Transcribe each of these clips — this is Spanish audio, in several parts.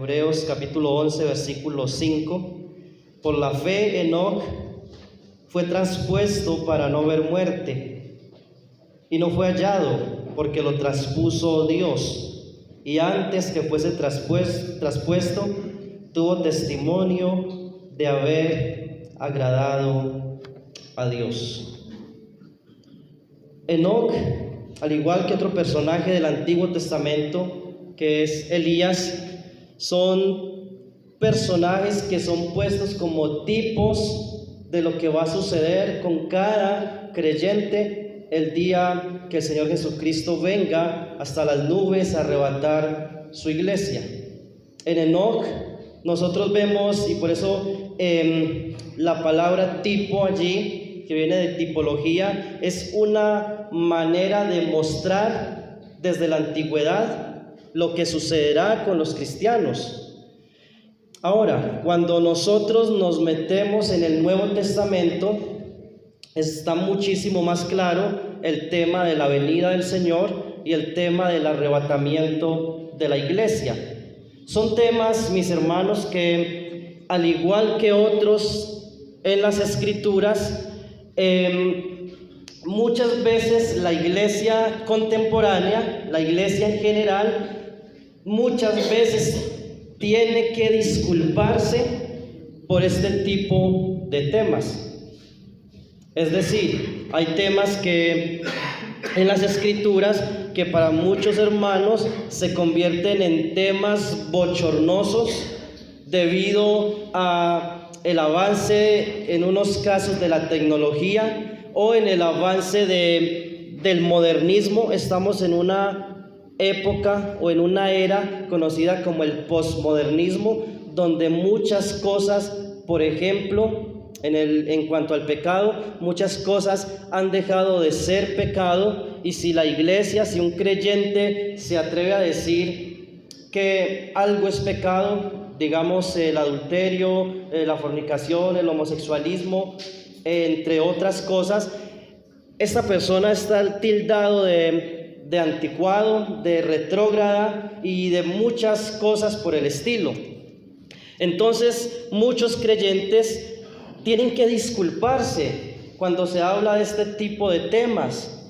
Hebreos capítulo 11, versículo 5. Por la fe Enoc fue traspuesto para no ver muerte, y no fue hallado, porque lo traspuso Dios, y antes que fuese traspuesto, tuvo testimonio de haber agradado a Dios. Enoc, al igual que otro personaje del Antiguo Testamento, que es Elías, son personajes que son puestos como tipos de lo que va a suceder con cada creyente el día que el Señor Jesucristo venga hasta las nubes a arrebatar su iglesia. En Enoc nosotros vemos, y por eso la palabra tipo allí, que viene de tipología, es una manera de mostrar desde la antigüedad lo que sucederá con los cristianos. Ahora, cuando nosotros nos metemos en el Nuevo Testamento, está muchísimo más claro el tema de la venida del Señor y el tema del arrebatamiento de la iglesia. Son temas, mis hermanos, que al igual que otros en las Escrituras, muchas veces la iglesia contemporánea, la iglesia en general, muchas veces tiene que disculparse por este tipo de temas. Es decir, hay temas que en las Escrituras que para muchos hermanos se convierten en temas bochornosos debido a el avance en unos casos de la tecnología o en el avance del modernismo. Estamos en una época o en una era conocida como el posmodernismo, donde muchas cosas, por ejemplo, en cuanto al pecado, muchas cosas han dejado de ser pecado, y si la iglesia, si un creyente se atreve a decir que algo es pecado, digamos el adulterio, la fornicación, el homosexualismo, entre otras cosas, esta persona está tildado de anticuado, de retrógrada y de muchas cosas por el estilo. Entonces, muchos creyentes tienen que disculparse cuando se habla de este tipo de temas.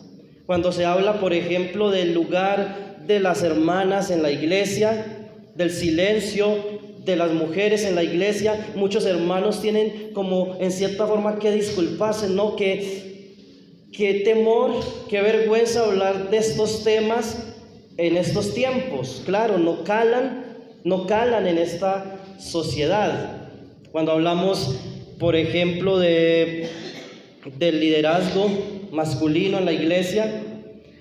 Cuando se habla, por ejemplo, del lugar de las hermanas en la iglesia, del silencio de las mujeres en la iglesia, muchos hermanos tienen como en cierta forma que disculparse, ¿no? Qué temor, qué vergüenza hablar de estos temas en estos tiempos. Claro, no calan en esta sociedad. Cuando hablamos, por ejemplo, del liderazgo masculino en la iglesia,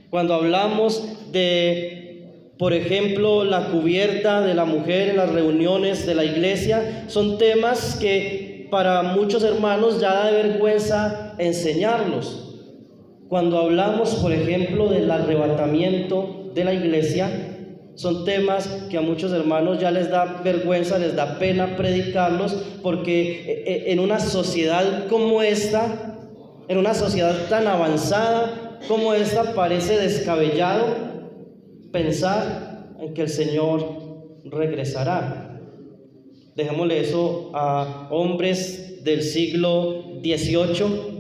cuando hablamos de, por ejemplo, la cubierta de la mujer en las reuniones de la iglesia, son temas que para muchos hermanos ya da vergüenza enseñarlos. Cuando hablamos, por ejemplo, del arrebatamiento de la iglesia, son temas que a muchos hermanos ya les da vergüenza, les da pena predicarlos, porque en una sociedad como esta, en una sociedad tan avanzada como esta, parece descabellado pensar en que el Señor regresará. Dejémosle eso a hombres del siglo XVIII,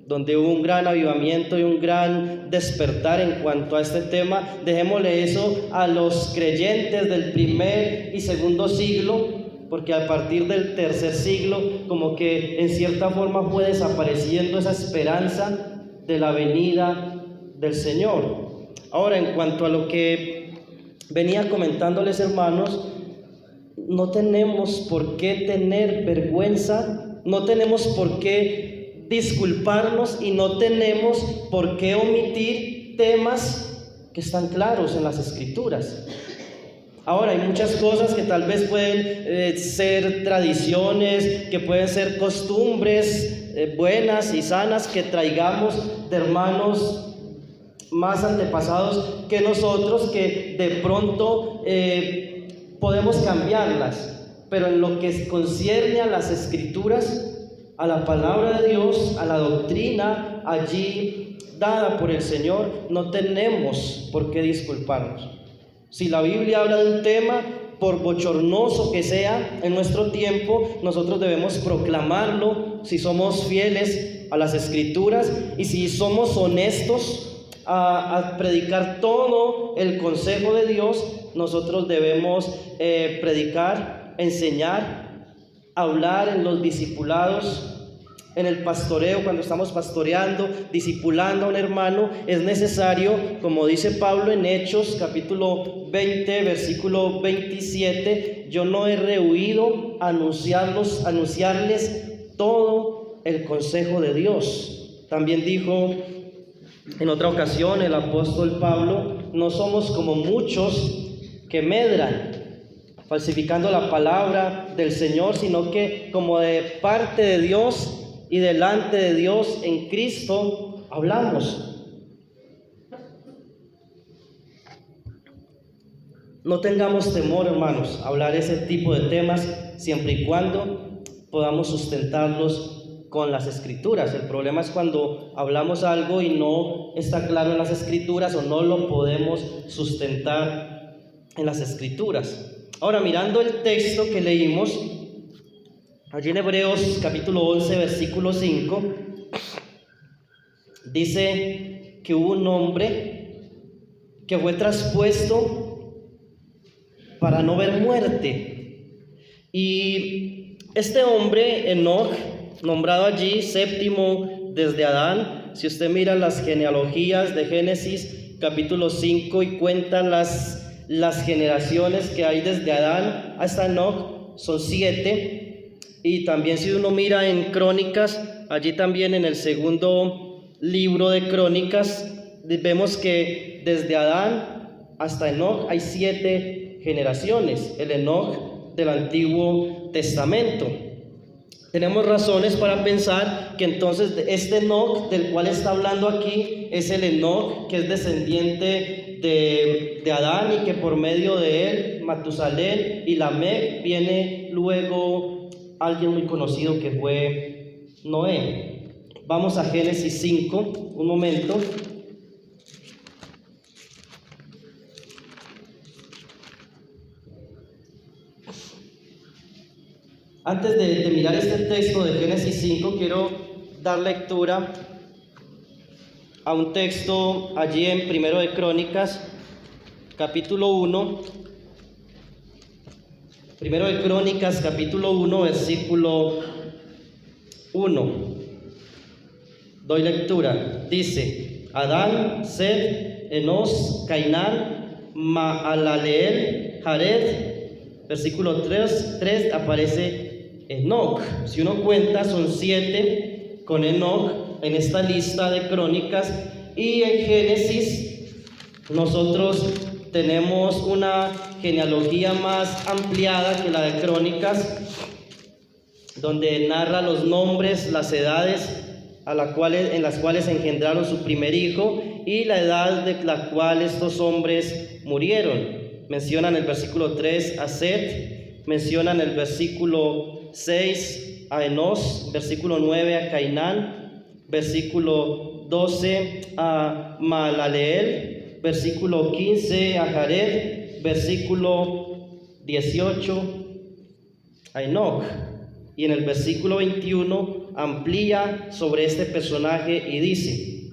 donde hubo un gran avivamiento y un gran despertar en cuanto a este tema. Dejémosle eso a los creyentes del primer y segundo siglo, porque a partir del tercer siglo como que en cierta forma fue desapareciendo esa esperanza de la venida del Señor. Ahora, en cuanto a lo que venía comentándoles, hermanos, no tenemos por qué tener vergüenza, no tenemos por qué disculparnos y no tenemos por qué omitir temas que están claros en las Escrituras. Ahora, hay muchas cosas que tal vez pueden ser tradiciones, que pueden ser costumbres buenas y sanas que traigamos de hermanos más antepasados que nosotros, que de pronto podemos cambiarlas, pero en lo que concierne a las Escrituras, a la palabra de Dios, a la doctrina allí dada por el Señor, no tenemos por qué disculparnos. Si la Biblia habla de un tema, por bochornoso que sea en nuestro tiempo, nosotros debemos proclamarlo si somos fieles a las Escrituras y si somos honestos a predicar todo el consejo de Dios. Nosotros debemos predicar, enseñar, hablar en los discipulados, en el pastoreo, cuando estamos pastoreando, discipulando a un hermano. Es necesario, como dice Pablo en Hechos capítulo 20, versículo 27, yo no he rehuido anunciarles todo el consejo de Dios. También dijo en otra ocasión el apóstol Pablo, no somos como muchos que medran, falsificando la palabra del Señor, sino que como de parte de Dios y delante de Dios en Cristo hablamos. No tengamos temor, hermanos, a hablar ese tipo de temas, siempre y cuando podamos sustentarlos con las Escrituras. El problema es cuando hablamos algo y no está claro en las Escrituras o no lo podemos sustentar en las Escrituras. Ahora, mirando el texto que leímos allí en Hebreos capítulo 11, versículo 5, dice que hubo un hombre que fue traspuesto para no ver muerte. Y este hombre, Enoc, nombrado allí séptimo desde Adán, si usted mira las genealogías de Génesis capítulo 5 y cuenta las generaciones que hay desde Adán hasta Enoc, son 7. Y también si uno mira en Crónicas, allí también en el segundo libro de Crónicas, vemos que desde Adán hasta Enoc hay 7 generaciones, el Enoc del Antiguo Testamento. Tenemos razones para pensar que entonces este Enoc del cual está hablando aquí es el Enoc que es descendiente de Adán y que por medio de él, Matusalén y Lamec, viene luego alguien muy conocido que fue Noé. Vamos a Génesis 5, un momento. Antes de mirar este texto de Génesis 5, quiero dar lectura a un texto allí en Primero de Crónicas, capítulo 1. Primero de Crónicas, capítulo 1, versículo 1. Doy lectura. Dice: Adán, Set, Enos, Cainán, Maalaleel, Jared. Versículo 3 aparece Enoc. Si uno cuenta, son 7 con Enoc en esta lista de Crónicas. Y en Génesis nosotros tenemos una genealogía más ampliada que la de Crónicas, donde narra los nombres, las edades en las cuales engendraron su primer hijo y la edad de la cual estos hombres murieron. Mencionan el versículo 3 a Set, mencionan el versículo 6 a Enos, versículo 9 a Cainán, versículo 12 a Maalaleel, versículo 15 a Jared, versículo 18 a Enoc. Y en el versículo 21 amplía sobre este personaje y dice: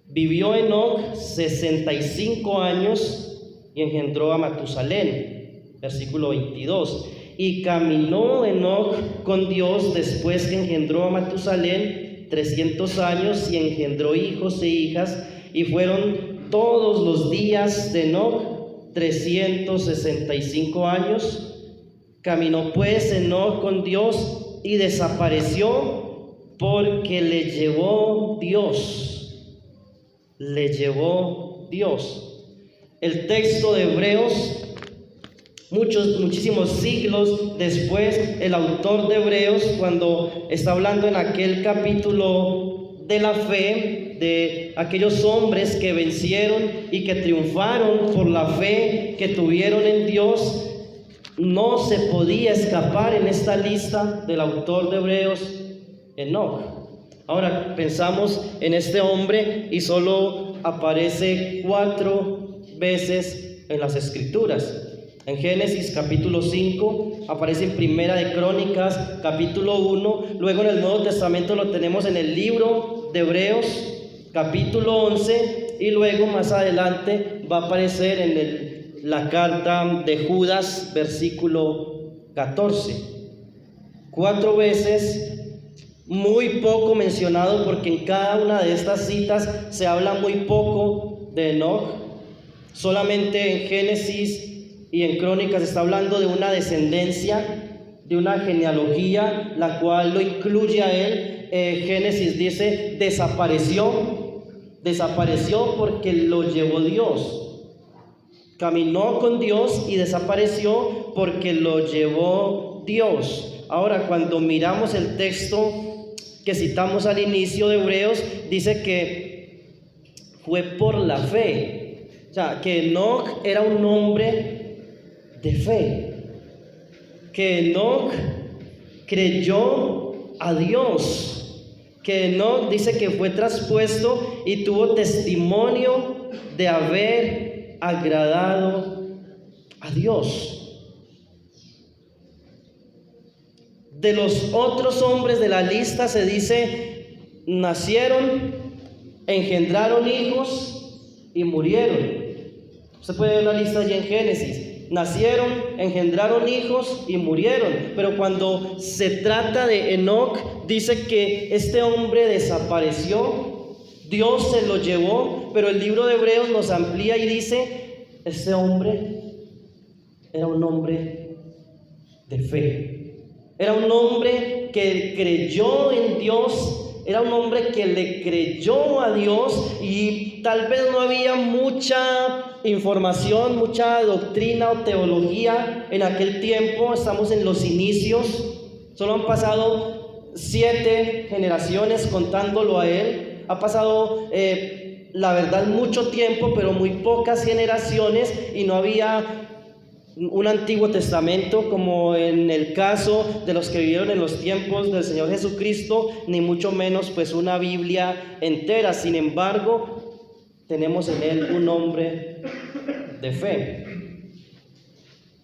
vivió Enoc 65 años y engendró a Matusalén. Versículo 22. Y caminó Enoc con Dios después que engendró a Matusalén 300 años y engendró hijos e hijas, y fueron todos los días de Enoc 365 años. Caminó pues Enoc con Dios y desapareció porque le llevó Dios. Le llevó Dios. El texto de Hebreos, muchísimos siglos después, el autor de Hebreos, cuando está hablando en aquel capítulo de la fe, de aquellos hombres que vencieron y que triunfaron por la fe que tuvieron en Dios, no se podía escapar en esta lista del autor de Hebreos, Enoc. Ahora pensamos en este hombre y solo aparece 4 veces en las Escrituras. En Génesis capítulo 5, aparece en Primera de Crónicas capítulo 1, luego en el Nuevo Testamento lo tenemos en el libro de Hebreos capítulo 11, y luego más adelante va a aparecer en la carta de Judas versículo 14. 4 veces, muy poco mencionado, porque en cada una de estas citas se habla muy poco de Enoc. Solamente en Génesis y en Crónicas está hablando de una descendencia, de una genealogía, la cual lo incluye a él. Génesis dice, desapareció porque lo llevó Dios. Caminó con Dios y desapareció porque lo llevó Dios. Ahora, cuando miramos el texto que citamos al inicio de Hebreos, dice que fue por la fe. O sea, que Enoc era un hombre de fe, que Enoc creyó a Dios, que Enoc dice que fue traspuesto y tuvo testimonio de haber agradado a Dios. De los otros hombres de la lista se dice, nacieron, engendraron hijos y murieron. Usted puede ver la lista allí en Génesis. Nacieron, engendraron hijos y murieron. Pero cuando se trata de Enoc, dice que este hombre desapareció, Dios se lo llevó. Pero el libro de Hebreos nos amplía y dice, este hombre era un hombre de fe, era un hombre que creyó en Dios, era un hombre que le creyó a Dios. Y tal vez no había mucha información, mucha doctrina o teología en aquel tiempo. Estamos en los inicios, solo han pasado 7 generaciones contándolo a él. Ha pasado la verdad mucho tiempo, pero muy pocas generaciones, y no había un Antiguo Testamento como en el caso de los que vivieron en los tiempos del Señor Jesucristo, ni mucho menos pues una Biblia entera. Sin embargo, tenemos en él un hombre de fe.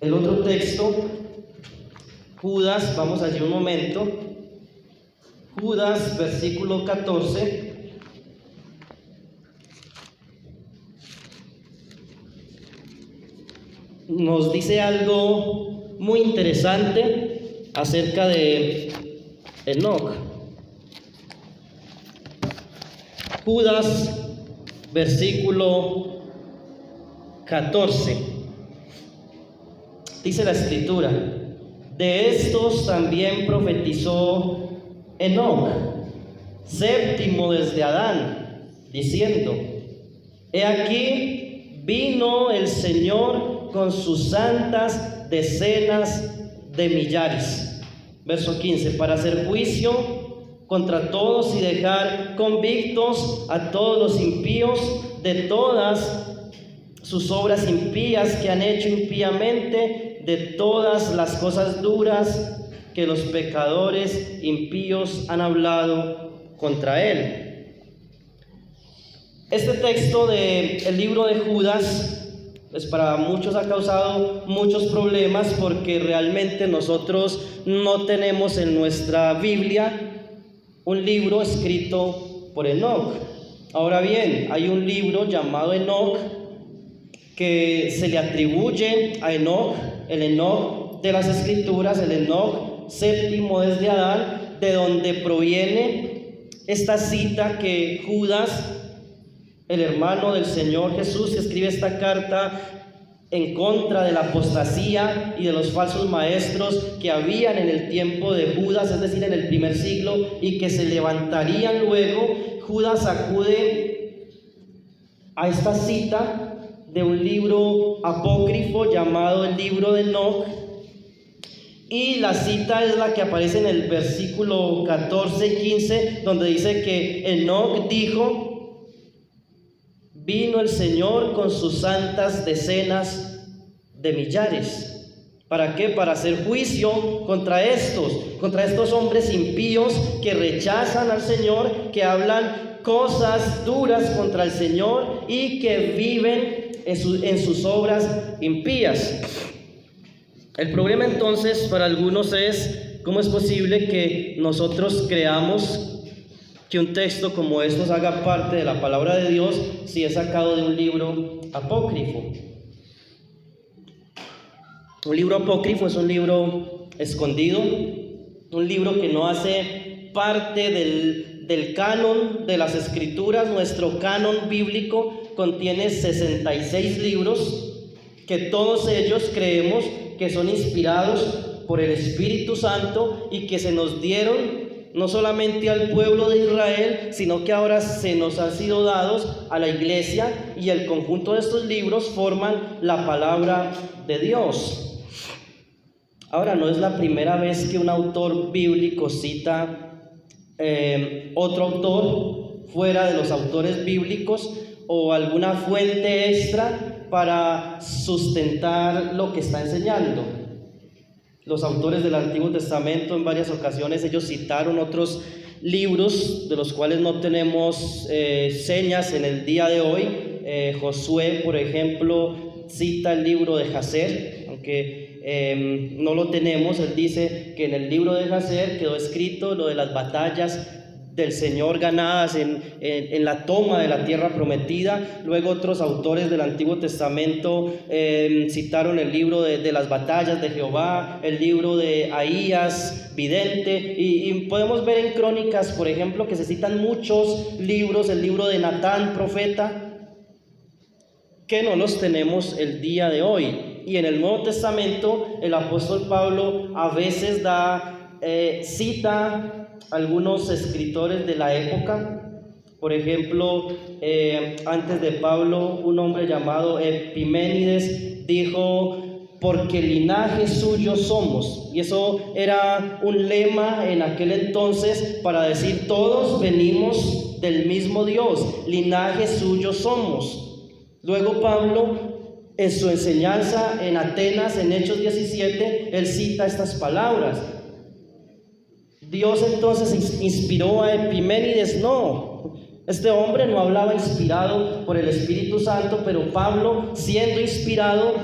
El otro texto, Judas, vamos allí un momento. Judas, versículo 14. Nos dice algo muy interesante acerca de Enoc. Judas, versículo 14. Dice la escritura, de estos también profetizó Enoc, séptimo desde Adán, diciendo, he aquí vino el Señor con sus santas decenas de millares. Verso 15, para hacer juicio contra todos y dejar convictos a todos los impíos de todas sus obras impías que han hecho impíamente, de todas las cosas duras que los pecadores impíos han hablado contra él. Este texto del libro de Judas, pues para muchos ha causado muchos problemas, porque realmente nosotros no tenemos en nuestra Biblia un libro escrito por Enoc. Ahora bien, hay un libro llamado Enoc que se le atribuye a Enoc, el Enoc de las Escrituras, el Enoc séptimo desde Adán, de donde proviene esta cita que Judas, el hermano del Señor Jesús, que escribe esta carta en contra de la apostasía y de los falsos maestros que habían en el tiempo de Judas, es decir, en el primer siglo, y que se levantarían luego. Judas acude a esta cita de un libro apócrifo llamado el libro de Enoc, y la cita es la que aparece en el versículo 14 y 15, donde dice que Enoc dijo, vino el Señor con sus santas decenas de millares. ¿Para qué? Para hacer juicio contra estos hombres impíos que rechazan al Señor, que hablan cosas duras contra el Señor y que viven en sus obras impías. El problema entonces para algunos es cómo es posible que nosotros creamos que un texto como estos haga parte de la palabra de Dios si es sacado de un libro apócrifo. Un libro apócrifo es un libro escondido, un libro que no hace parte del canon de las escrituras. Nuestro canon bíblico contiene 66 libros que todos ellos creemos que son inspirados por el Espíritu Santo y que se nos dieron no solamente al pueblo de Israel, sino que ahora se nos han sido dados a la iglesia, y el conjunto de estos libros forman la palabra de Dios. Ahora, no es la primera vez que un autor bíblico cita otro autor fuera de los autores bíblicos o alguna fuente extra para sustentar lo que está enseñando. Los autores del Antiguo Testamento en varias ocasiones ellos citaron otros libros de los cuales no tenemos señas en el día de hoy. Josué, por ejemplo, cita el libro de Jacer, aunque no lo tenemos. Él dice que en el libro de Jacer quedó escrito lo de las batallas del Señor ganadas en la toma de la tierra prometida. Luego otros autores del Antiguo Testamento citaron el libro de las batallas de Jehová, el libro de Ahías, vidente, y podemos ver en Crónicas, por ejemplo, que se citan muchos libros, el libro de Natán, profeta, que no los tenemos el día de hoy. Y en el Nuevo Testamento el apóstol Pablo a veces cita algunos escritores de la época. Por ejemplo, antes de Pablo, un hombre llamado Epiménides dijo: porque linaje suyo somos. Y eso era un lema en aquel entonces para decir: todos venimos del mismo Dios, linaje suyo somos. Luego Pablo, en su enseñanza en Atenas, en Hechos 17, él cita estas palabras. Dios entonces inspiró a Epiménides. No, este hombre no hablaba inspirado por el Espíritu Santo, pero Pablo, siendo inspirado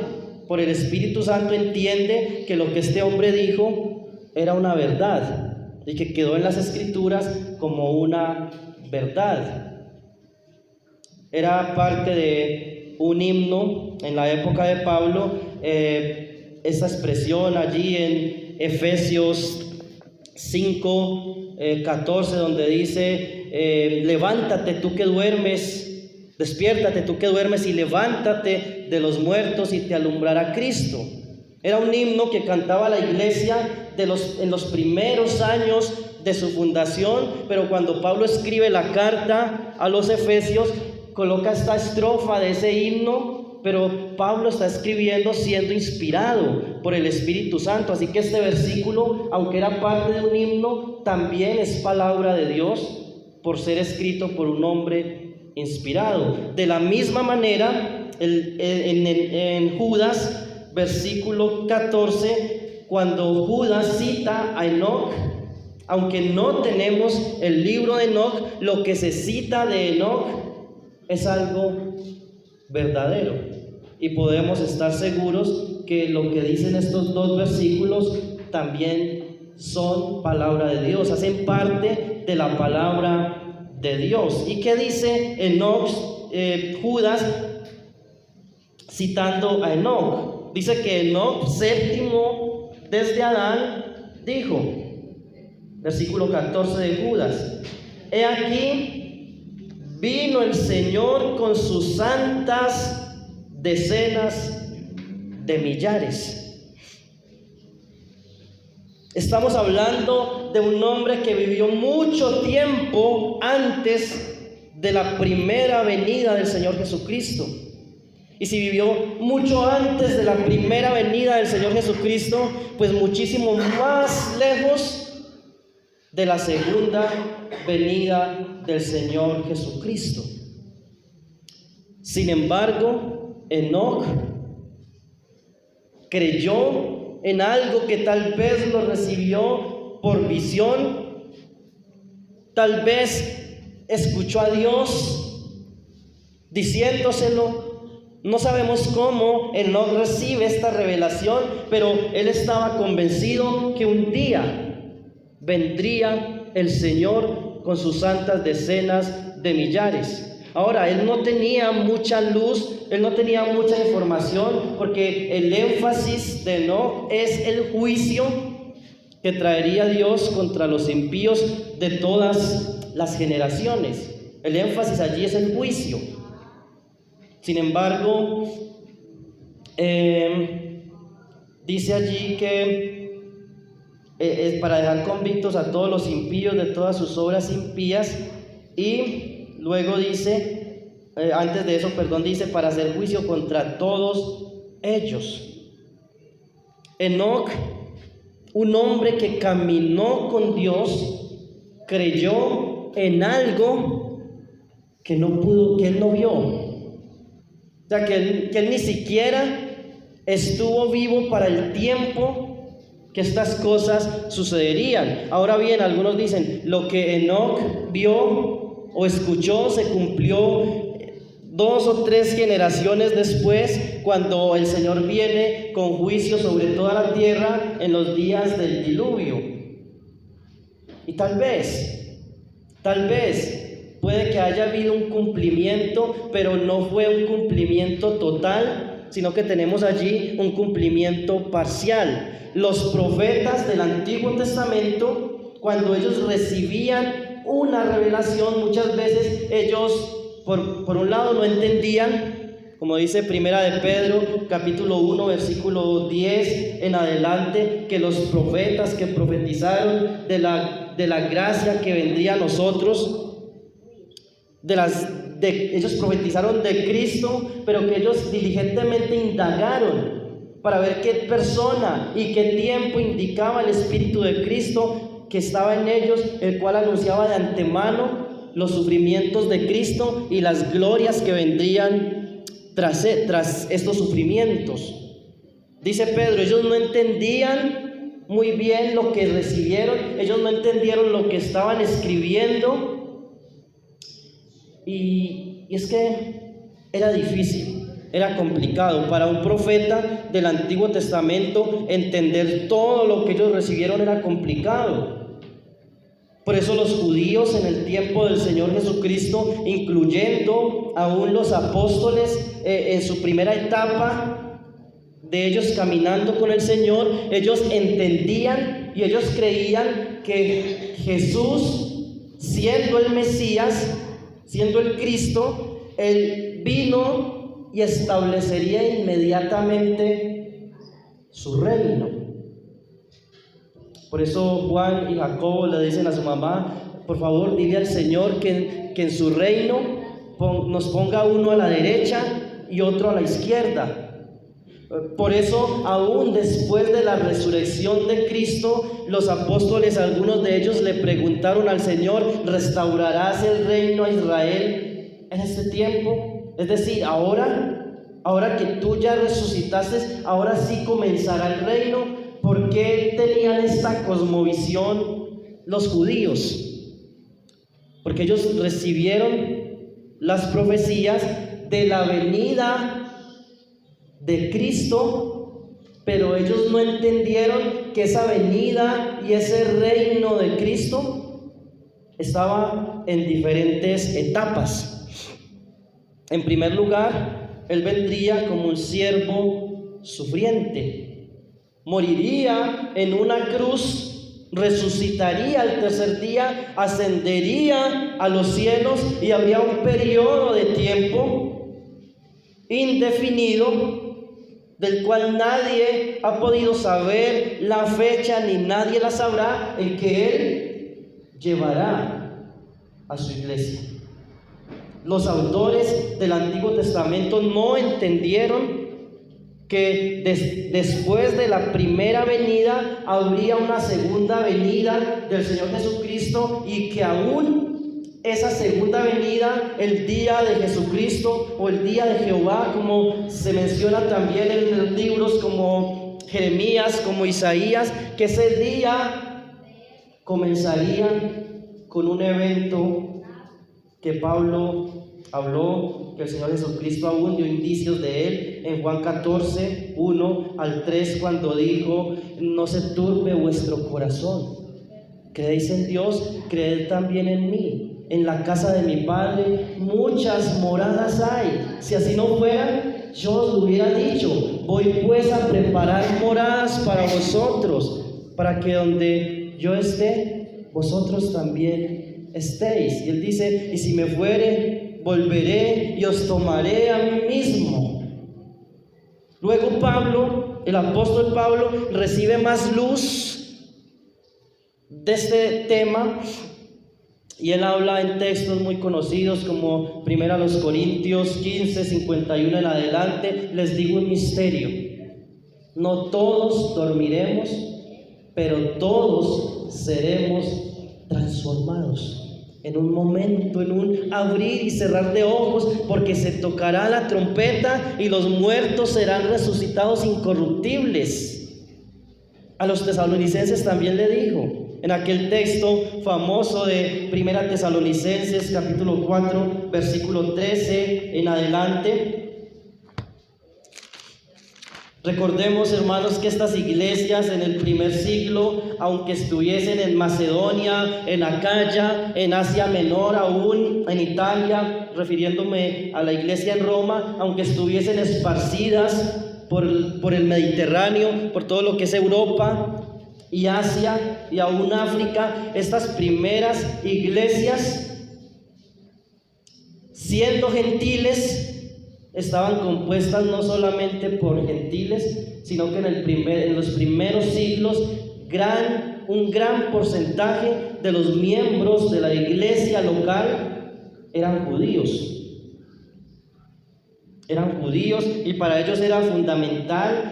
por el Espíritu Santo, entiende que lo que este hombre dijo era una verdad y que quedó en las Escrituras como una verdad. Era parte de un himno en la época de Pablo, esta expresión allí en Efesios 5:14, donde dice: levántate tú que duermes, despiértate tú que duermes y levántate de los muertos y te alumbrará Cristo. Era un himno que cantaba la iglesia en los primeros años de su fundación, pero cuando Pablo escribe la carta a los Efesios, coloca esta estrofa de ese himno. Pero Pablo está escribiendo siendo inspirado por el Espíritu Santo, así que este versículo, aunque era parte de un himno, también es palabra de Dios por ser escrito por un hombre inspirado. De la misma manera, en Judas, versículo 14, cuando Judas cita a Enoc, aunque no tenemos el libro de Enoc, lo que se cita de Enoc es algo verdadero, y podemos estar seguros que lo que dicen estos dos versículos también son palabra de Dios, hacen parte de la palabra de Dios. ¿Y qué dice Enoc, Judas citando a Enoc? Dice que Enoc, séptimo desde Adán, dijo, versículo 14 de Judas: he aquí, vino el Señor con sus santas decenas de millares. Estamos hablando de un hombre que vivió mucho tiempo antes de la primera venida del Señor Jesucristo. Y si vivió mucho antes de la primera venida del Señor Jesucristo, pues muchísimo más lejos de la segunda venida del Señor Jesucristo. Sin embargo, Enoc creyó en algo que tal vez lo recibió por visión, tal vez escuchó a Dios diciéndoselo, No sabemos cómo Enoc recibe esta revelación, pero él estaba convencido que un día vendría el Señor con sus santas decenas de millares. Ahora, él no tenía mucha luz, él no tenía mucha información, porque el énfasis de Enoc es el juicio que traería Dios contra los impíos de todas las generaciones. El énfasis allí es el juicio. Sin embargo, dice allí que es para dejar convictos a todos los impíos de todas sus obras impías, y luego dice, antes de eso, dice para hacer juicio contra todos ellos. Enoc, un hombre que caminó con Dios, creyó en algo que él no vio. O sea, que él ni siquiera estuvo vivo para el tiempo que estas cosas sucederían. Ahora bien, algunos dicen, lo que Enoc vio o escuchó se cumplió 2 o 3 generaciones después, cuando el Señor viene con juicio sobre toda la tierra en los días del diluvio. Y tal vez puede que haya habido un cumplimiento, pero no fue un cumplimiento total, sino que tenemos allí un cumplimiento parcial. Los profetas del Antiguo Testamento, cuando ellos recibían una revelación, muchas veces ellos por un lado no entendían, como dice Primera de Pedro, capítulo 1, versículo 10 en adelante, que los profetas que profetizaron de la gracia que vendría a nosotros, ellos profetizaron de Cristo, pero que ellos diligentemente indagaron para ver qué persona y qué tiempo indicaba el Espíritu de Cristo que estaba en ellos, el cual anunciaba de antemano los sufrimientos de Cristo y las glorias que vendrían tras estos sufrimientos. Dice Pedro, ellos no entendían muy bien lo que recibieron, ellos no entendieron lo que estaban escribiendo, y es que era difícil, era complicado para un profeta del Antiguo Testamento entender todo lo que ellos recibieron. Era complicado. Por eso los judíos en el tiempo del Señor Jesucristo, incluyendo aún los apóstoles en su primera etapa de ellos caminando con el Señor, ellos entendían y ellos creían que Jesús, siendo el Mesías, siendo el Cristo, Él vino y establecería inmediatamente su reino. Por eso Juan y Jacobo le dicen a su mamá, por favor dile al Señor que en su reino nos ponga uno a la derecha y otro a la izquierda. Por eso, aún después de la resurrección de Cristo, los apóstoles, algunos de ellos le preguntaron al Señor, ¿restaurarás el reino a Israel en este tiempo? Es decir, ahora que tú ya resucitaste, ahora sí comenzará el reino. ¿Por qué tenían esta cosmovisión los judíos? Porque ellos recibieron las profecías de la venida de Cristo, pero ellos no entendieron que esa venida y ese reino de Cristo estaba en diferentes etapas. En primer lugar, Él vendría como un siervo sufriente. Moriría en una cruz, resucitaría al tercer día, ascendería a los cielos y habría un periodo de tiempo indefinido del cual nadie ha podido saber la fecha ni nadie la sabrá, en que Él llevará a su iglesia. Los autores del Antiguo Testamento no entendieron que después de la primera venida habría una segunda venida del Señor Jesucristo, y que aún esa segunda venida, el día de Jesucristo o el día de Jehová, como se menciona también en los libros como Jeremías, como Isaías, que ese día comenzaría con un evento que Pablo Habló que el Señor Jesucristo aún dio indicios de Él en Juan 14, 1 al 3, cuando dijo: no se turbe vuestro corazón. Creéis en Dios, creed también en mí. En la casa de mi Padre muchas moradas hay. Si así no fuera, yo os lo hubiera dicho. Voy pues a preparar moradas para vosotros, para que donde yo esté, vosotros también estéis. Y Él dice: y si me fuere, volveré y os tomaré a mí mismo. Luego Pablo, el apóstol Pablo, recibe más luz de este tema, y él habla en textos muy conocidos como 1 Corintios 15, 51 en adelante. Les digo un misterio: no todos dormiremos, pero todos seremos transformados en un momento, en un abrir y cerrar de ojos, porque se tocará la trompeta y los muertos serán resucitados incorruptibles. A los tesalonicenses también le dijo, en aquel texto famoso de 1 Tesalonicenses capítulo 4 versículo 13 en adelante. Recordemos, hermanos, que estas iglesias en el primer siglo, aunque estuviesen en Macedonia, en Acaya, en Asia Menor, aún en Italia, refiriéndome a la iglesia en Roma, aunque estuviesen esparcidas por el Mediterráneo, por todo lo que es Europa y Asia y aún África, estas primeras iglesias, siendo gentiles, estaban compuestas no solamente por gentiles, sino que en los primeros siglos un gran porcentaje de los miembros de la iglesia local eran judíos. Eran judíos, y para ellos era fundamental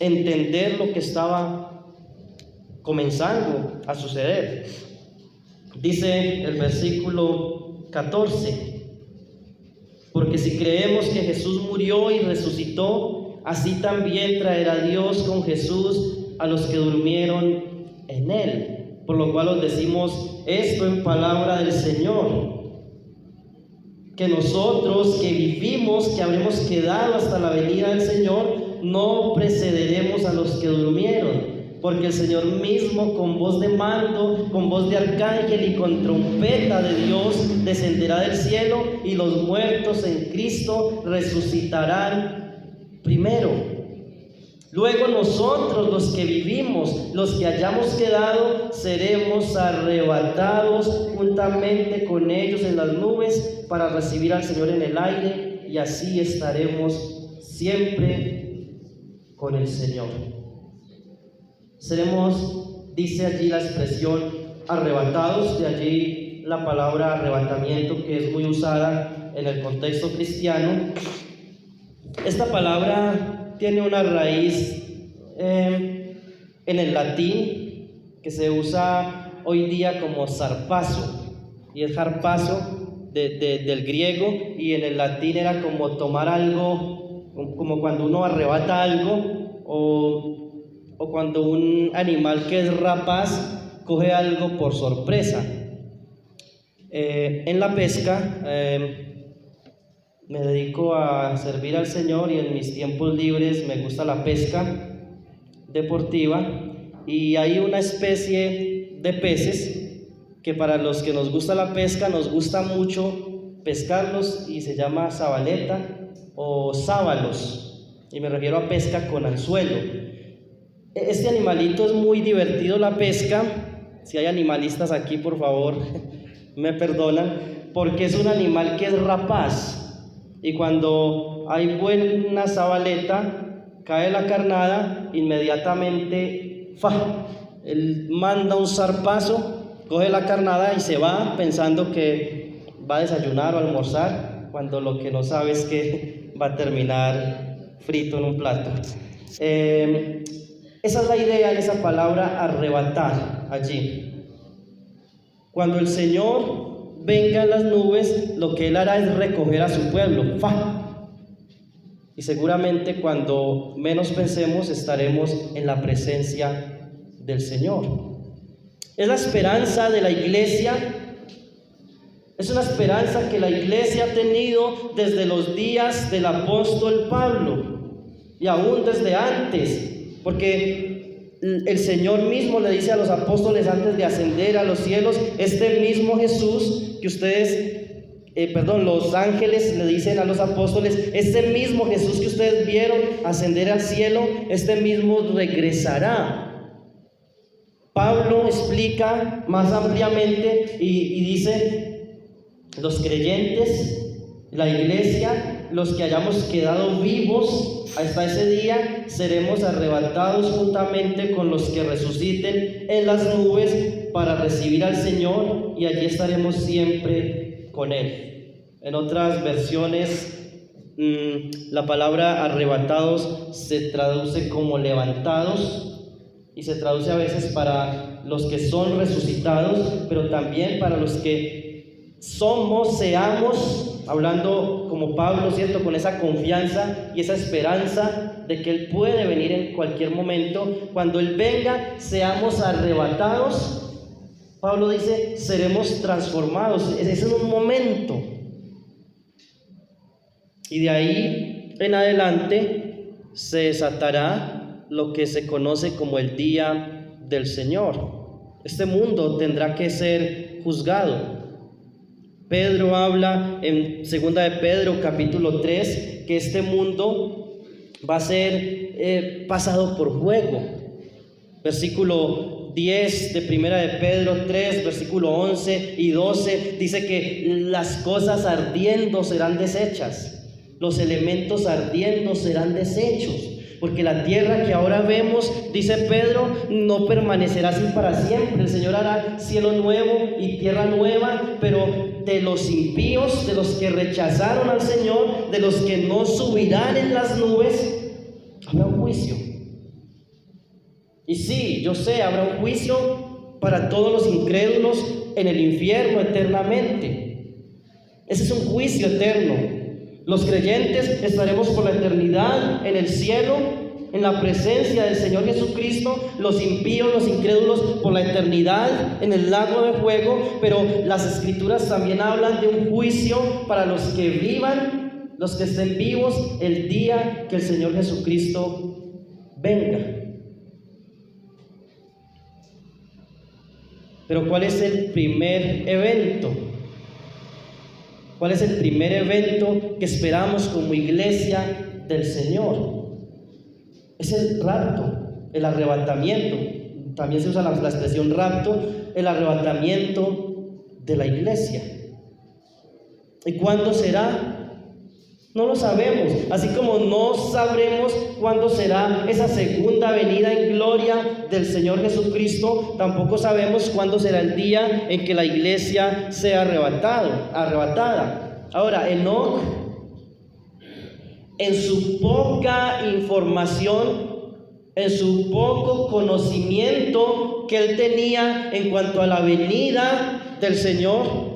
entender lo que estaba comenzando a suceder. Dice el versículo 14: porque si creemos que Jesús murió y resucitó, así también traerá Dios con Jesús a los que durmieron en Él. Por lo cual os decimos esto en palabra del Señor, que nosotros que vivimos, que habremos quedado hasta la venida del Señor, no precederemos a los que durmieron. Porque el Señor mismo, con voz de mando, con voz de arcángel y con trompeta de Dios, descenderá del cielo, y los muertos en Cristo resucitarán primero. Luego nosotros, los que vivimos, los que hayamos quedado, seremos arrebatados juntamente con ellos en las nubes para recibir al Señor en el aire, y así estaremos siempre con el Señor. Seremos, dice allí la expresión, arrebatados, de allí la palabra arrebatamiento, que es muy usada en el contexto cristiano. Esta palabra tiene una raíz en el latín, que se usa hoy día como zarpazo, y es harpazo del griego, y en el latín era como tomar algo, como cuando uno arrebata algo, o cuando un animal que es rapaz coge algo por sorpresa. En la pesca me dedico a servir al Señor, y en mis tiempos libres me gusta la pesca deportiva, y hay una especie de peces que para los que nos gusta la pesca nos gusta mucho pescarlos, y se llama sabaleta o sábalos, y me refiero a pesca con anzuelo. Este animalito es muy divertido, la pesca. Si hay animalistas aquí, por favor, me perdonan, porque es un animal que es rapaz, y cuando hay buena sabaleta, cae la carnada, inmediatamente él manda un zarpazo, coge la carnada y se va pensando que va a desayunar o almorzar, cuando lo que no sabe es que va a terminar frito en un plato. Esa es la idea de esa palabra arrebatar allí. Cuando el Señor venga en las nubes, lo que Él hará es recoger a su pueblo. Y seguramente cuando menos pensemos estaremos en la presencia del Señor. Es la esperanza de la iglesia, Es una esperanza que la iglesia ha tenido desde los días del apóstol Pablo y aún desde antes, porque el Señor mismo le dice a los apóstoles antes de ascender a los cielos, este mismo Jesús que los ángeles le dicen a los apóstoles, este mismo Jesús que ustedes vieron ascender al cielo, este mismo regresará. Pablo explica más ampliamente y dice, los creyentes, la iglesia, los que hayamos quedado vivos hasta ese día, seremos arrebatados juntamente con los que resuciten en las nubes para recibir al Señor, y allí estaremos siempre con Él. En otras versiones, la palabra arrebatados se traduce como levantados, y se traduce a veces para los que son resucitados, pero también para los que seamos, hablando como Pablo, ¿cierto? Con esa confianza y esa esperanza de que Él puede venir en cualquier momento. Cuando Él venga, seamos arrebatados. Pablo dice, seremos transformados. Ese es un momento. Y de ahí en adelante se desatará lo que se conoce como el día del Señor. Este mundo tendrá que ser juzgado. Pedro habla en 2 de Pedro capítulo 3 que este mundo va a ser pasado por fuego. Versículo 10 de 1 de Pedro 3, versículo 11 y 12 dice que las cosas ardiendo serán deshechas, los elementos ardiendo serán deshechos. Porque la tierra que ahora vemos, dice Pedro, no permanecerá así para siempre. El Señor hará cielo nuevo y tierra nueva, pero de los impíos, de los que rechazaron al Señor, de los que no subirán en las nubes, habrá un juicio. Y sí, yo sé, habrá un juicio para todos los incrédulos en el infierno eternamente. Ese es un juicio eterno. Los creyentes estaremos por la eternidad en el cielo, en la presencia del Señor Jesucristo. Los impíos, los incrédulos, por la eternidad en el lago de fuego. Pero las Escrituras también hablan de un juicio para los que vivan, los que estén vivos el día que el Señor Jesucristo venga. Pero ¿cuál es el primer evento? ¿Cuál es el primer evento que esperamos como iglesia del Señor? Es el rapto, el arrebatamiento. También se usa la expresión rapto, el arrebatamiento de la iglesia. ¿Y cuándo será? No lo sabemos, así como no sabremos cuándo será esa segunda venida en gloria del Señor Jesucristo, tampoco sabemos cuándo será el día en que la iglesia sea arrebatada. Ahora, Enoc, en su poca información, en su poco conocimiento que él tenía en cuanto a la venida del Señor,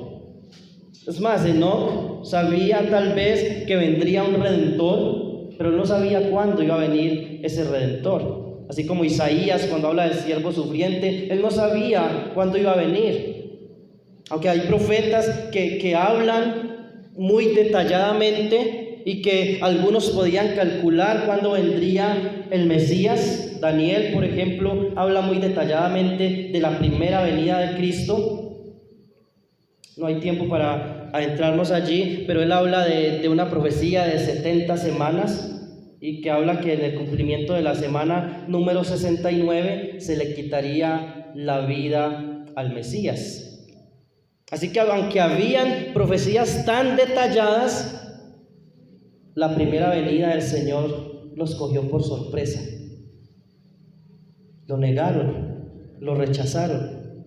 es más, Enoc sabía tal vez que vendría un redentor, pero no sabía cuándo iba a venir ese redentor. Así como Isaías, cuando habla del siervo sufriente, él no sabía cuándo iba a venir. Aunque hay profetas que hablan muy detalladamente y que algunos podían calcular cuándo vendría el Mesías. Daniel, por ejemplo, habla muy detalladamente de la primera venida de Cristo. No hay tiempo para adentrarnos allí, pero él habla de una profecía de 70 semanas y que habla que en el cumplimiento de la semana número 69 se le quitaría la vida al Mesías. Así que aunque habían profecías tan detalladas, la primera venida del Señor los cogió por sorpresa. Lo negaron, lo rechazaron.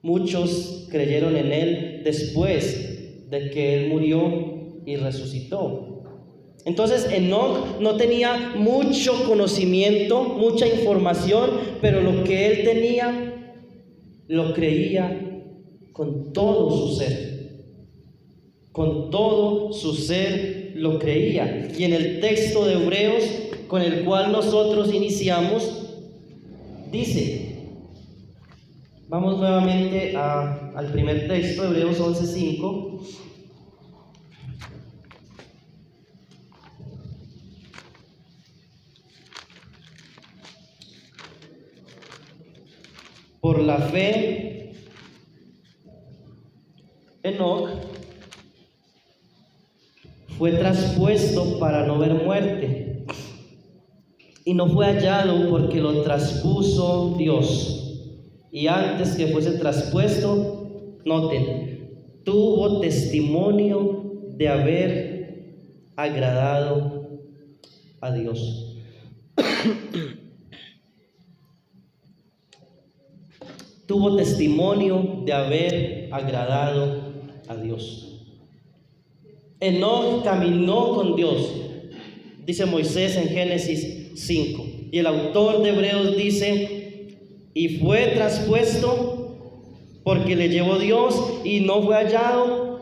Muchos creyeron en Él después de que Él murió y resucitó. Entonces Enoc no tenía mucho conocimiento, mucha información, pero lo que él tenía, lo creía con todo su ser. Con todo su ser lo creía. Y en el texto de Hebreos, con el cual nosotros iniciamos, dice: Vamos nuevamente al primer texto, Hebreos 11:5. Por la fe, Enoc fue traspuesto para no ver muerte, y no fue hallado porque lo traspuso Dios. Y antes que fuese traspuesto, noten, tuvo testimonio de haber agradado a Dios. Tuvo testimonio de haber agradado a Dios. Enoc caminó con Dios, dice Moisés en Génesis 5. Y el autor de Hebreos dice: y fue traspuesto porque le llevó Dios y no fue hallado.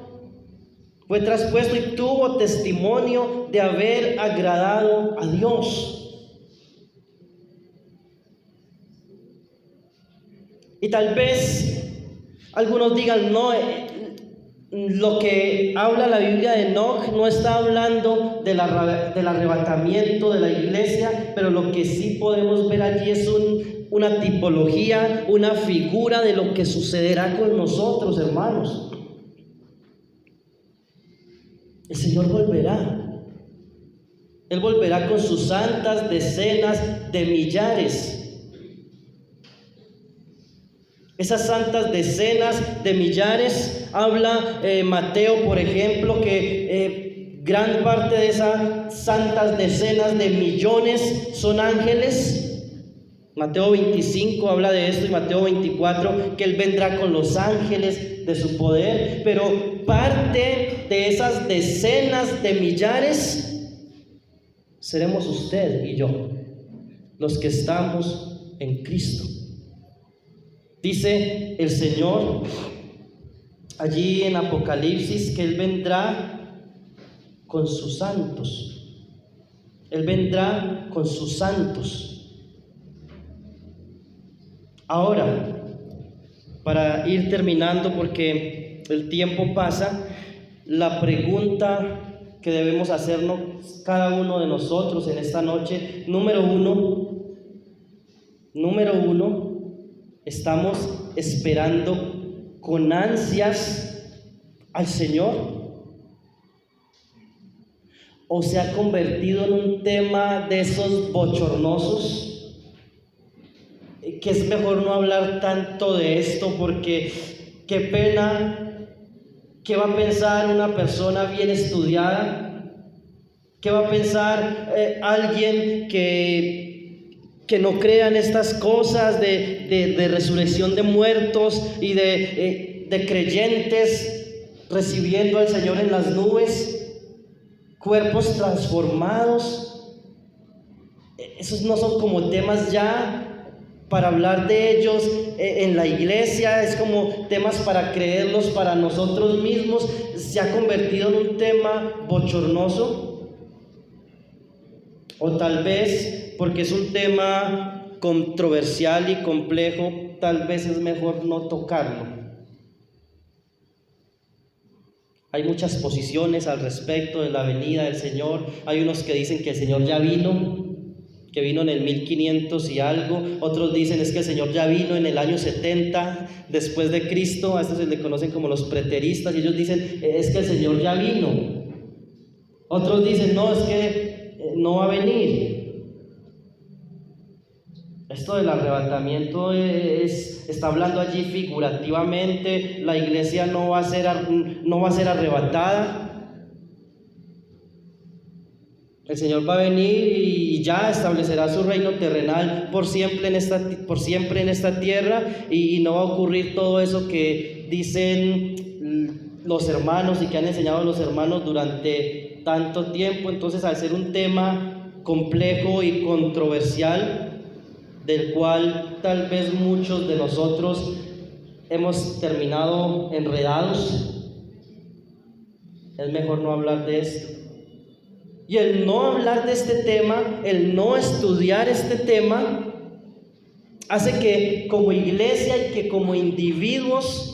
Fue traspuesto y tuvo testimonio de haber agradado a Dios. Y tal vez algunos digan: no, lo que habla la Biblia de Enoc no está hablando del arrebatamiento de la iglesia, pero lo que sí podemos ver allí es una tipología, una figura de lo que sucederá con nosotros, hermanos. El Señor volverá. Él volverá con sus santas decenas de millares. Esas santas decenas de millares, habla Mateo, por ejemplo, que gran parte de esas santas decenas de millones son ángeles. Mateo 25 habla de esto, y Mateo 24, que Él vendrá con los ángeles de su poder. Pero parte de esas decenas de millares seremos usted y yo, los que estamos en Cristo. Dice el Señor allí en Apocalipsis que Él vendrá con sus santos. Él vendrá con sus santos. Ahora, para ir terminando, porque el tiempo pasa, la pregunta que debemos hacernos cada uno de nosotros en esta noche, número uno, ¿estamos esperando con ansias al Señor? ¿O se ha convertido en un tema de esos bochornosos? Que es mejor no hablar tanto de esto, porque qué pena. ¿Qué va a pensar una persona bien estudiada? ¿Qué va a pensar alguien que no crea en estas cosas de resurrección de muertos y de creyentes recibiendo al Señor en las nubes, cuerpos transformados? Esos no son como temas ya para hablar de ellos en la iglesia, es como temas para creerlos para nosotros mismos. Se ha convertido en un tema bochornoso, o tal vez porque es un tema controversial y complejo, tal vez es mejor no tocarlo. Hay muchas posiciones al respecto de la venida del Señor. Hay unos que dicen que el Señor ya vino, que vino en el 1500 y algo. Otros dicen es que el Señor ya vino en el año 70 después de Cristo. A estos se le conocen como los preteristas, y ellos dicen es que el Señor ya vino. Otros dicen no, es que no va a venir. Esto del arrebatamiento está hablando allí figurativamente. La iglesia no va a ser arrebatada. El Señor va a venir y ya establecerá su reino terrenal por siempre en esta tierra, y no va a ocurrir todo eso que dicen los hermanos y que han enseñado los hermanos durante tanto tiempo. Entonces, al ser un tema complejo y controversial, del cual tal vez muchos de nosotros hemos terminado enredados, es mejor no hablar de esto. Y el no hablar de este tema, el no estudiar este tema, hace que como iglesia y que como individuos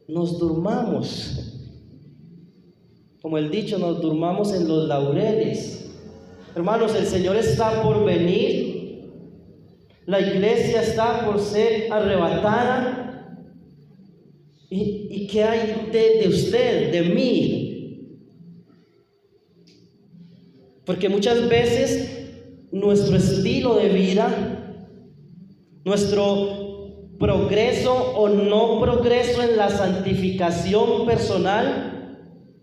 nos durmamos. Como el dicho, nos durmamos en los laureles. Hermanos, el Señor está por venir. La iglesia está por ser arrebatada. ¿Y qué hay de usted, de mí? Porque muchas veces nuestro estilo de vida, nuestro progreso o no progreso en la santificación personal,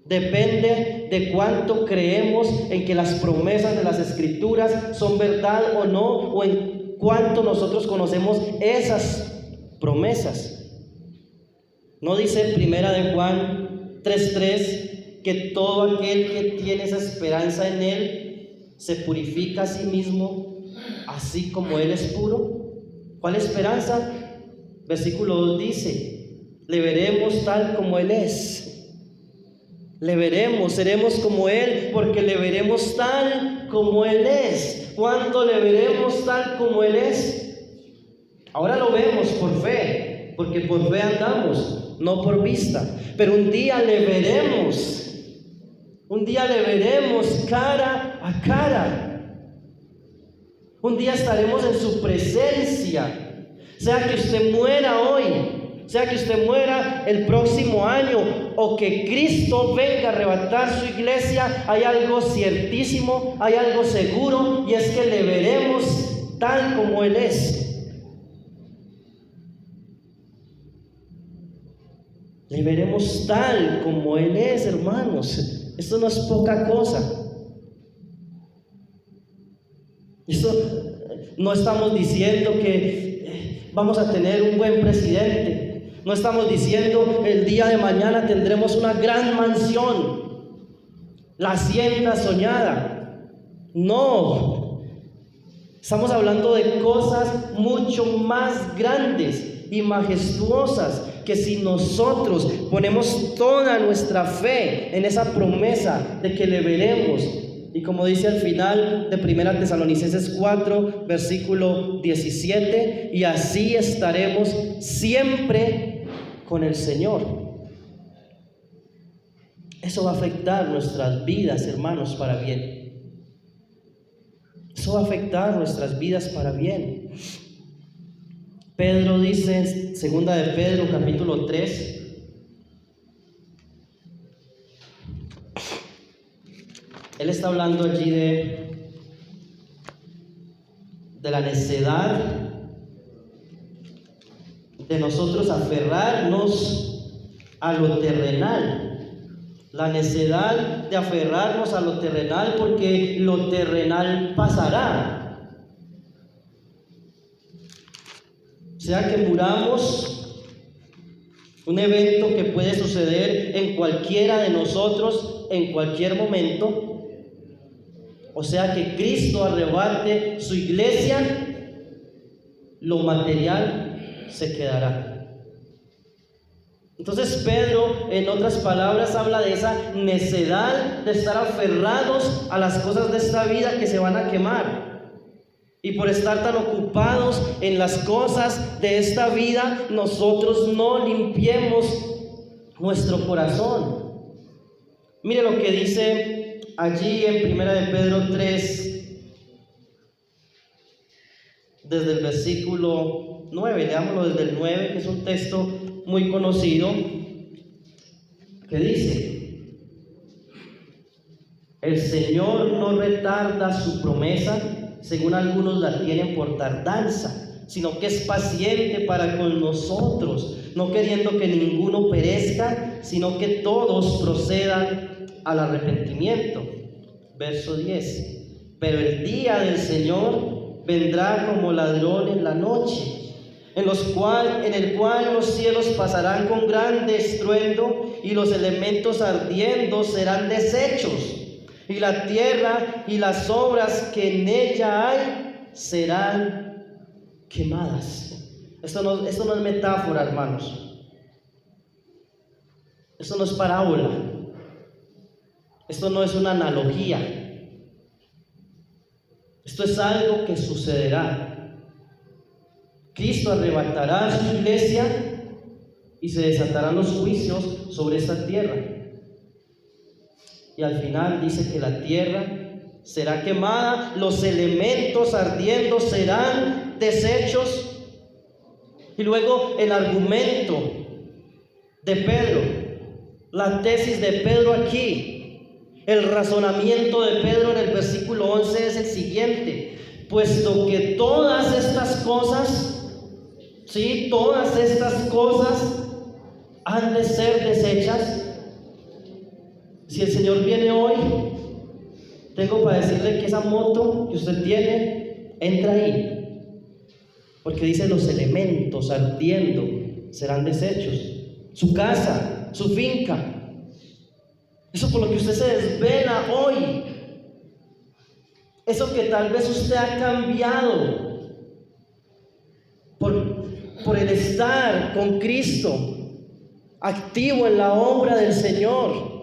depende de cuánto creemos en que las promesas de las Escrituras son verdad o no, o en cuánto nosotros conocemos esas promesas. ¿No dice Primera de Juan 3:3 que todo aquel que tiene esa esperanza en Él se purifica a sí mismo, así como Él es puro? ¿Cuál esperanza? Versículo 2 dice: le veremos tal como Él es. Le veremos, seremos como Él, porque le veremos tal como Él es. ¿Cuándo le veremos tal como Él es? Ahora lo vemos por fe, porque por fe andamos, no por vista. Pero un día le veremos. Un día le veremos cara a cara. Un día estaremos en su presencia. Sea que usted muera hoy, sea que usted muera el próximo año, o que Cristo venga a arrebatar su iglesia, hay algo ciertísimo, hay algo seguro, y es que le veremos tal como Él es. Le veremos tal como Él es, hermanos. Esto no es poca cosa. Esto no estamos diciendo que vamos a tener un buen presidente. No estamos diciendo el día de mañana tendremos una gran mansión, la hacienda soñada. No. Estamos hablando de cosas mucho más grandes y majestuosas, que si nosotros ponemos toda nuestra fe en esa promesa de que le veremos, y como dice al final de 1 Tesalonicenses 4, versículo 17, y así estaremos siempre con el Señor. Eso va a afectar nuestras vidas, hermanos, para bien. Eso va a afectar nuestras vidas para bien. Pedro dice en 2 de Pedro capítulo 3, él está hablando allí de la necedad de nosotros aferrarnos a lo terrenal. La necedad de aferrarnos a lo terrenal, porque lo terrenal pasará. Sea que muramos, un evento que puede suceder en cualquiera de nosotros en cualquier momento, o sea que Cristo arrebate su iglesia, lo material se quedará. Entonces Pedro, en otras palabras, habla de esa necedad de estar aferrados a las cosas de esta vida que se van a quemar. Y por estar tan ocupados en las cosas de esta vida, nosotros no limpiemos nuestro corazón. Mire lo que dice allí en 1 de Pedro 3, desde el versículo 9, leámoslo desde el 9, que es un texto muy conocido, que dice: el Señor no retarda su promesa, según algunos la tienen por tardanza, sino que es paciente para con nosotros, no queriendo que ninguno perezca, sino que todos procedan al arrepentimiento. Verso 10: pero el día del Señor vendrá como ladrón en la noche, en el cual los cielos pasarán con grande estruendo, y los elementos ardiendo serán deshechos, y la tierra y las obras que en ella hay serán quemadas. Esto no es metáfora, hermanos. Esto no es parábola. Esto no es una analogía. Esto es algo que sucederá. Cristo arrebatará a su iglesia y se desatarán los juicios sobre esta tierra. Y al final dice que la tierra será quemada, los elementos ardiendo serán deshechos. Y luego el argumento de Pedro, la tesis de Pedro aquí, el razonamiento de Pedro en el versículo 11 es el siguiente: puesto que todas estas cosas, sí, todas estas cosas han de ser deshechas. Si el Señor viene hoy, tengo para decirle que esa moto que usted tiene, entra ahí, porque dice los elementos ardiendo serán deshechos. Su casa, su finca, eso por lo que usted se desvela hoy, eso que tal vez usted ha cambiado por el estar con Cristo, activo en la obra del Señor.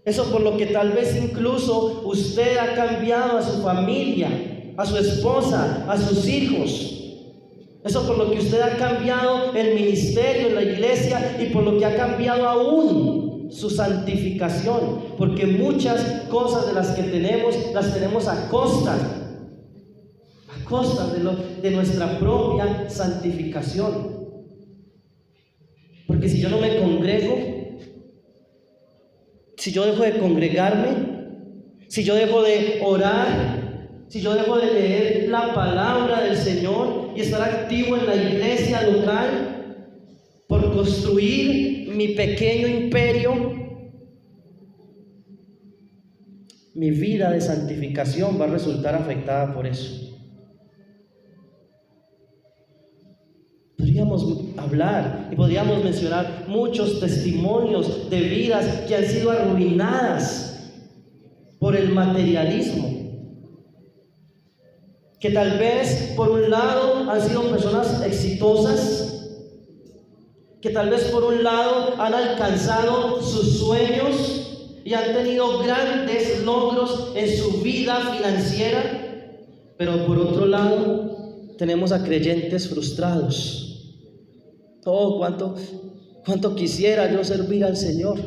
Eso por lo que tal vez incluso usted ha cambiado a su familia, a su esposa, a sus hijos. Eso por lo que usted ha cambiado el ministerio en la iglesia y por lo que ha cambiado aún su santificación. Porque muchas cosas de las que tenemos, las tenemos a costas de nuestra propia santificación. Porque si yo no me congrego, si yo dejo de congregarme, si yo dejo de orar, si yo dejo de leer la palabra del Señor y estar activo en la iglesia local por construir mi pequeño imperio, mi vida de santificación va a resultar afectada por eso. Podríamos hablar y podríamos mencionar muchos testimonios de vidas que han sido arruinadas por el materialismo, que tal vez por un lado han sido personas exitosas, que tal vez por un lado han alcanzado sus sueños y han tenido grandes logros en su vida financiera, pero por otro lado tenemos a creyentes frustrados. Oh, cuánto quisiera yo servir al Señor.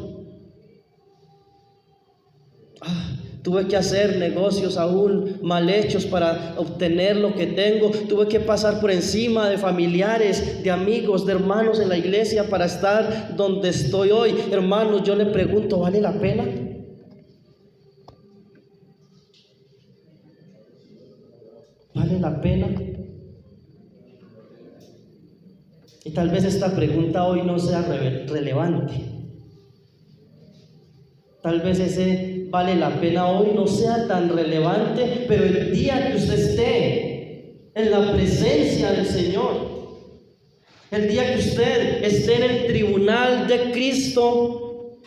Tuve que hacer negocios aún mal hechos para obtener lo que tengo. Tuve que pasar por encima de familiares, de amigos, de hermanos en la iglesia para estar donde estoy hoy. Hermanos, yo le pregunto, ¿vale la pena? ¿Vale la pena? Y tal vez esta pregunta hoy no sea relevante. Tal vez ese vale la pena hoy no sea tan relevante, pero el día que usted esté en la presencia del Señor, el día que usted esté en el tribunal de Cristo,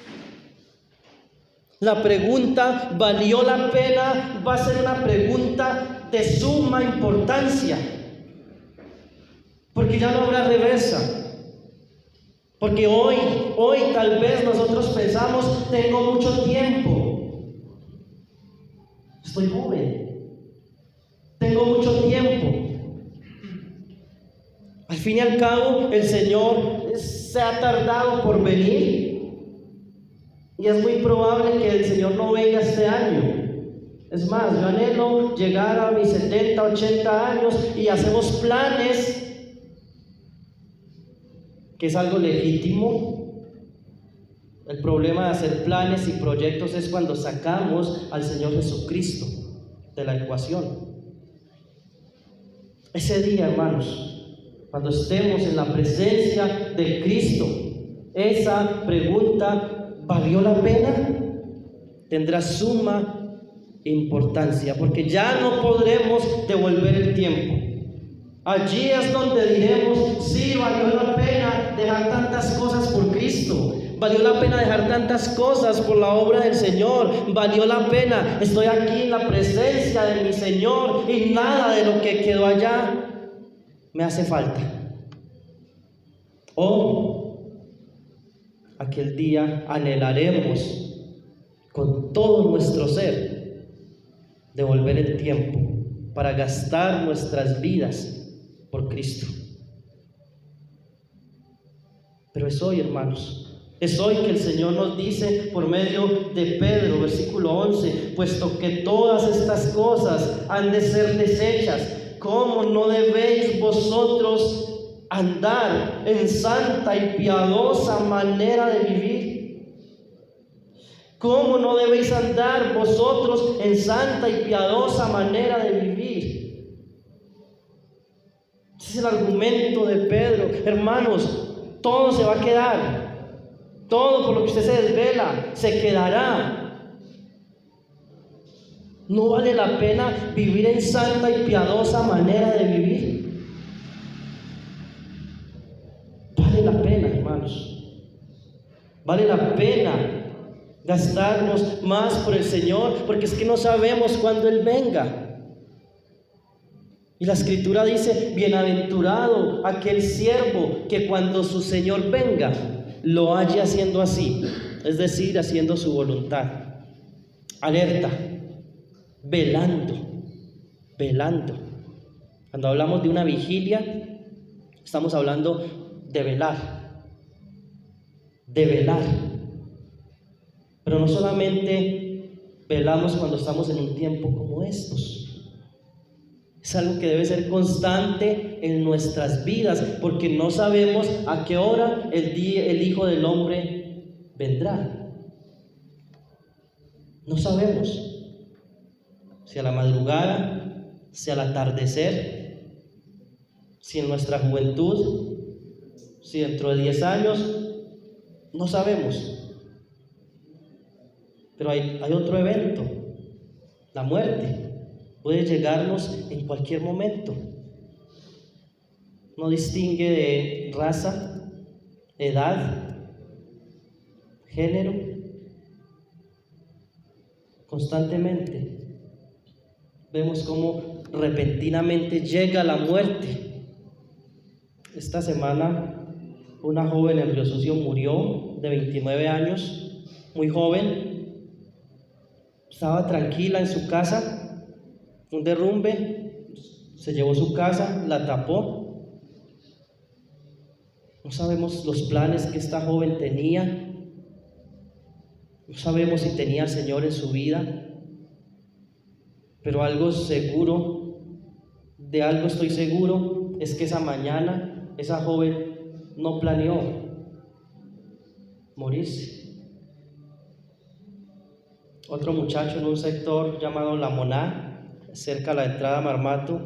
la pregunta ¿valió la pena? Va a ser una pregunta de suma importancia. Porque ya no habrá reversa. Porque hoy tal vez nosotros pensamos, tengo mucho tiempo, estoy joven, tengo mucho tiempo. Al fin y al cabo, el Señor se ha tardado por venir y es muy probable que el Señor no venga este año. Es más, yo anhelo llegar a mis 70, 80 años y hacemos planes, que es algo legítimo. El problema de hacer planes y proyectos es cuando sacamos al Señor Jesucristo de la ecuación. Ese día, hermanos, cuando estemos en la presencia de Cristo, esa pregunta, ¿valió la pena?, tendrá suma importancia, porque ya no podremos devolver el tiempo. Allí es donde diremos, sí, valió la pena dejar tantas cosas por Cristo, valió la pena dejar tantas cosas por la obra del Señor, valió la pena, estoy aquí en la presencia de mi Señor y nada de lo que quedó allá me hace falta. O aquel día anhelaremos con todo nuestro ser devolver el tiempo para gastar nuestras vidas por Cristo. Pero es hoy, hermanos. Es hoy que el Señor nos dice por medio de Pedro, versículo 11, puesto que todas estas cosas han de ser deshechas, ¿cómo no debéis vosotros andar en santa y piadosa manera de vivir? ¿Cómo no debéis andar vosotros en santa y piadosa manera de vivir? Ese es el argumento de Pedro. Hermanos, todo se va a quedar. Todo por lo que usted se desvela se quedará. ¿No vale la pena vivir en santa y piadosa manera de vivir? Vale la pena, hermanos. Vale la pena gastarnos más por el Señor, porque es que no sabemos cuándo Él venga. Y la Escritura dice: bienaventurado aquel siervo que cuando su Señor venga lo halle haciendo así, es decir, haciendo su voluntad. Alerta, velando. Cuando hablamos de una vigilia, estamos hablando de velar. Pero no solamente velamos cuando estamos en un tiempo como estos. Es algo que debe ser constante en nuestras vidas, porque no sabemos a qué hora el Hijo del Hombre vendrá. No sabemos si a la madrugada, si al atardecer, si en nuestra juventud, si dentro de 10 años, no sabemos. Pero hay otro evento, la muerte. Puede llegarnos en cualquier momento. No distingue de raza, edad, género. Constantemente vemos cómo repentinamente llega la muerte. Esta semana una joven en Río Sucio murió, de 29 años, muy joven. Estaba tranquila en su casa. Un derrumbe, se llevó su casa, la tapó. No sabemos los planes que esta joven tenía. No sabemos si tenía al Señor en su vida. Pero algo seguro, de algo estoy seguro, es que esa mañana esa joven no planeó morirse. Otro muchacho en un sector llamado La Moná, cerca a la entrada a Marmato,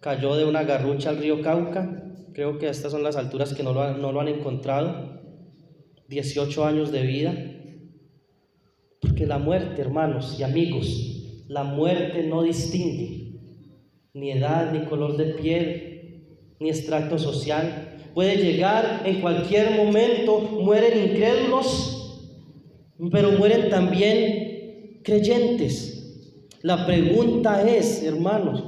cayó de una garrucha al río Cauca. Creo que estas son las alturas que no lo han encontrado. 18 años de vida. Porque la muerte, hermanos y amigos, la muerte no distingue ni edad, ni color de piel, ni estrato social. Puede llegar en cualquier momento. Mueren incrédulos, pero mueren también creyentes. La pregunta es, hermanos,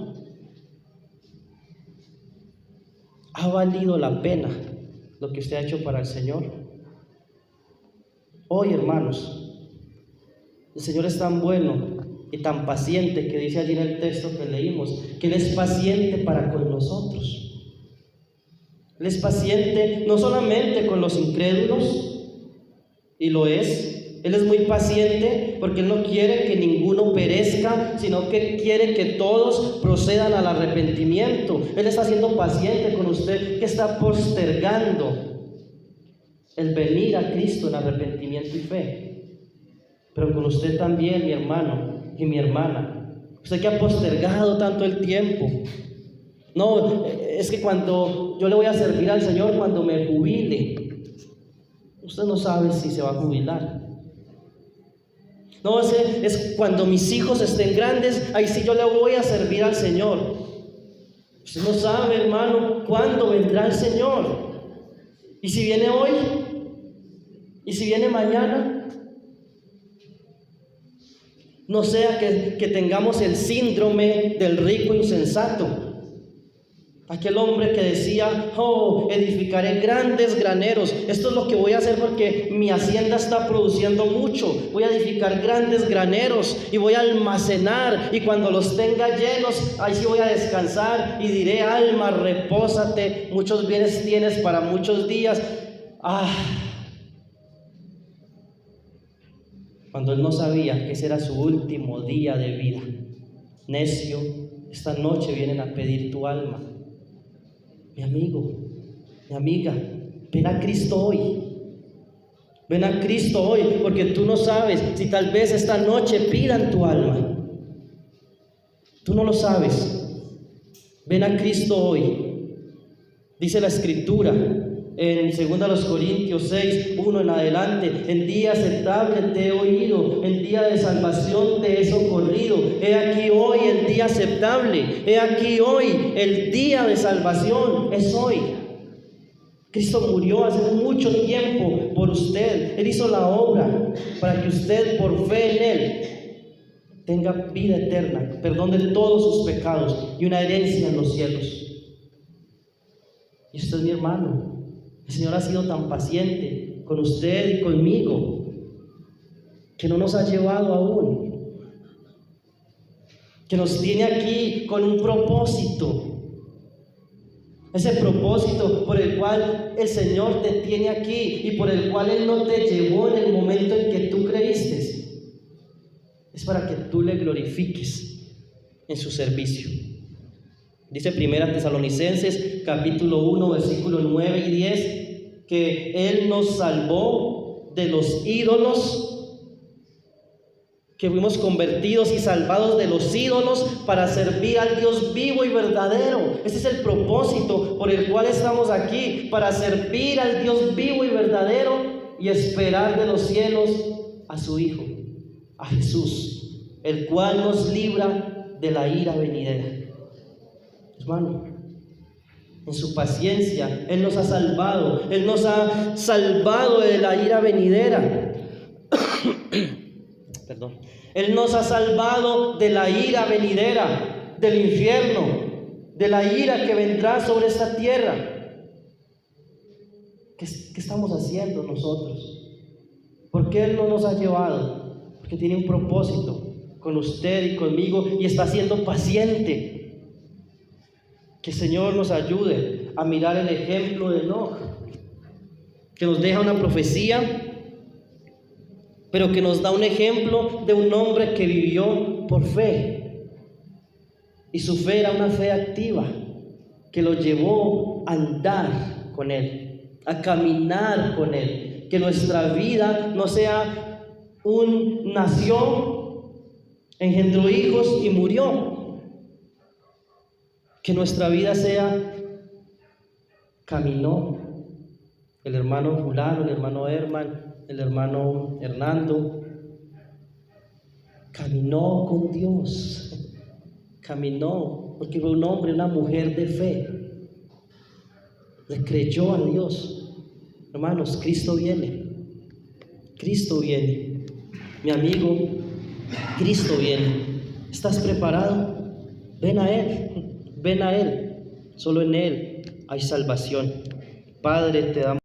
¿ha valido la pena lo que usted ha hecho para el Señor? Hoy, hermanos, el Señor es tan bueno y tan paciente, que dice allí en el texto que leímos, que Él es paciente para con nosotros. Él es paciente no solamente con los incrédulos, y lo es. Él es muy paciente porque Él no quiere que ninguno perezca, sino que quiere que todos procedan al arrepentimiento. Él está siendo paciente con usted, que está postergando el venir a Cristo en arrepentimiento y fe. Pero con usted también, mi hermano y mi hermana, usted que ha postergado tanto el tiempo. No, es que cuando yo le voy a servir al Señor, cuando me jubile. Usted no sabe si se va a jubilar. No, es cuando mis hijos estén grandes, ahí sí yo le voy a servir al Señor. Usted no sabe, hermano, cuándo vendrá el Señor. Y si viene hoy, y si viene mañana. No sea que tengamos el síndrome del rico insensato, Aquel hombre que decía: oh, edificaré grandes graneros. Esto es lo que voy a hacer porque mi hacienda está produciendo mucho. Voy a edificar grandes graneros y voy a almacenar. Y cuando los tenga llenos, ahí sí voy a descansar. Y diré: alma, repósate. Muchos bienes tienes para muchos días. Cuando él no sabía que ese era su último día de vida. Necio, esta noche vienen a pedir tu alma. Mi amigo, mi amiga, ven a Cristo hoy. Ven a Cristo hoy, porque tú no sabes si tal vez esta noche pidan tu alma. Tú no lo sabes. Ven a Cristo hoy. Dice la Escritura en 2 Corintios 6, 1 en adelante: en día aceptable te he oído, en día de salvación te he socorrido. He aquí hoy el día aceptable, he aquí hoy el día de salvación, es hoy. Cristo murió hace mucho tiempo por usted. Él hizo la obra para que usted, por fe en Él, tenga vida eterna, perdón de todos sus pecados y una herencia en los cielos. Y usted es mi hermano. El Señor ha sido tan paciente con usted y conmigo que no nos ha llevado aún, que nos tiene aquí con un propósito. Ese propósito por el cual el Señor te tiene aquí y por el cual Él no te llevó en el momento en que tú creíste, es para que tú le glorifiques en su servicio. Dice 1 Tesalonicenses capítulo 1 versículos 9 y 10 que Él nos salvó de los ídolos, que fuimos convertidos y salvados de los ídolos para servir al Dios vivo y verdadero. Ese es el propósito por el cual estamos aquí, para servir al Dios vivo y verdadero y esperar de los cielos a su Hijo, a Jesús, el cual nos libra de la ira venidera. Hermano, en su paciencia Él nos ha salvado. Él nos ha salvado de la ira venidera. Perdón. Él nos ha salvado de la ira venidera, del infierno, de la ira que vendrá sobre esta tierra. ¿Qué estamos haciendo nosotros? ¿Por qué Él no nos ha llevado? Porque tiene un propósito con usted y conmigo y está siendo paciente. Que el Señor nos ayude a mirar el ejemplo de Enoc, que nos deja una profecía, pero que nos da un ejemplo de un hombre que vivió por fe. Y su fe era una fe activa, que lo llevó a andar con Él, a caminar con Él. Que nuestra vida no sea un nació, engendró hijos y murió. Que nuestra vida sea caminó. El hermano fulano, el hermano Herman, el hermano Hernando caminó con Dios. Caminó porque fue un hombre, una mujer de fe. Le creyó a Dios. Hermanos, Cristo viene. Cristo viene. Mi amigo, Cristo viene. ¿Estás preparado? Ven a Él. Ven a Él, solo en Él hay salvación. Padre, te damos